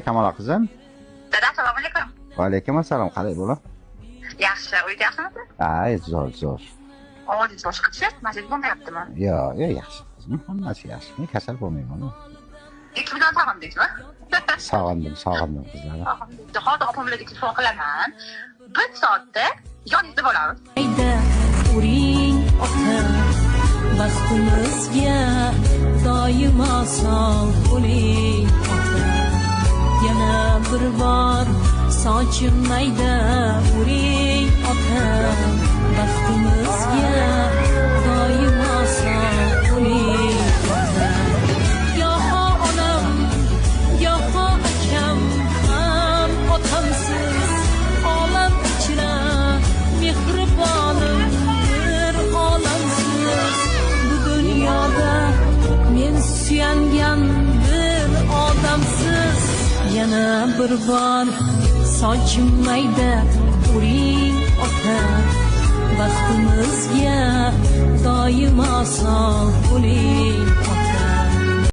Kamola qizim. Dada, assalomu alaykum. Va alaykum assalom. Qalay bo'la? Yaxshi, uyda yaxshimisiz? Ay, zo'r. Ovozingiz boshqa tushyapti, mazid bo'lmayaptimi? Yo'q, yaxshi qizim. Hammasi yaxshi. Men kasal bo'lmayman. Ikkimizni sog'indingizmi? Sog'indim qizlarni. Hozir opam bilan telefon qilaman. 1 soatda yoningizda bo'lamiz. Ayda uring ota, baxtimizga doimo sog' bo'ling ota. Yana bir bor sochim mayda uring ota, baxtimizga doimo sog' bo'ling ota. Yo'qo onam, yo'qo akam ham otamsiz, olam ichra mehribonimdir olamsiz. Bu dunyoda men suyangan bir odamsiz. Yana bir bor sochim mayda uring ota, baxtimizga doimo sog' bo'ling ota.